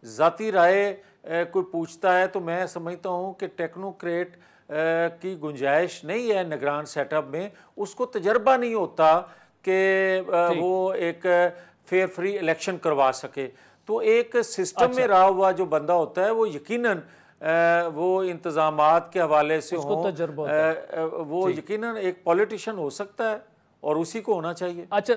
ज़ाती राय कोई पूछता है तो मैं समझता हूँ कि टेक्नोक्रेट की गुंजाइश नहीं है निगरान सेटअप में, उसको तजर्बा नहीं होता कि ठीक। वो एक फेयर फ्री इलेक्शन करवा सके। तो एक सिस्टम में अच्छा, रहा हुआ जो बंदा होता है वो यकीनन वो इंतज़ामात के हवाले से उसको हों, तजुर्बा होता है। वो ठीक। यकीनन एक पॉलिटिशियन हो सकता है और उसी को होना चाहिए। अच्छा,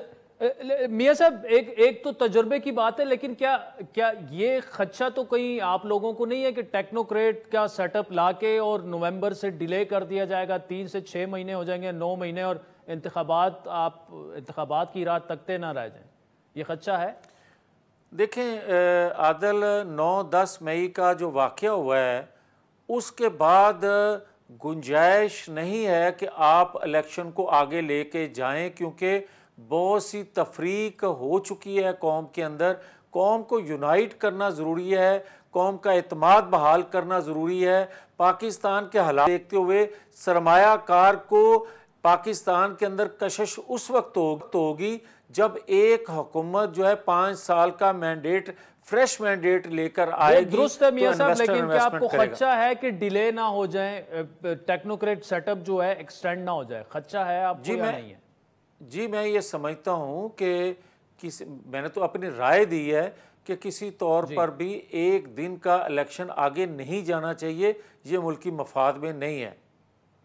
मियां साहब, एक एक तो तजुर्बे की बात है, लेकिन क्या क्या ये खदशा तो कहीं आप लोगों को नहीं है कि टेक्नोक्रेट का सेटअप लाके और नवंबर से डिले कर दिया जाएगा, 3 से 6 महीने हो जाएंगे, 9 महीने, और आप इंतखाबात की रात तकते ना रह जाएं? ये खदशा है? देखें आदल, 9-10 मई का जो वाक़या हुआ है उसके बाद गुंजाइश नहीं है कि आप इलेक्शन को आगे लेके जाएं, क्योंकि बहुत सी तफरीक हो चुकी है कौम के अंदर। कौम को यूनाइट करना ज़रूरी है, कौम का एतमाद बहाल करना ज़रूरी है। पाकिस्तान के हालात देखते हुए सरमायाकार को पाकिस्तान के अंदर कशिश उस वक्त होगी जब एक हुकूमत जो है 5 साल का मैंडेट, फ्रेश मैंडेट लेकर ये आएगी दुरुस्त है तो मियां साहब, इन्वेस्टर लेकिन क्या आपको इन्वेस्टमेंट करेगा। खदशा है कि डिले ना हो जाए, टेक्नोक्रेट सेटअप जो है एक्सटेंड ना हो जाए? खदशा है आपको जी या मैं नहीं है? जी मैं ये समझता हूँ कि मैंने तो अपनी राय दी है कि किसी तौर जी। पर भी एक दिन का इलेक्शन आगे नहीं जाना चाहिए, ये मुल्की मफाद में नहीं है।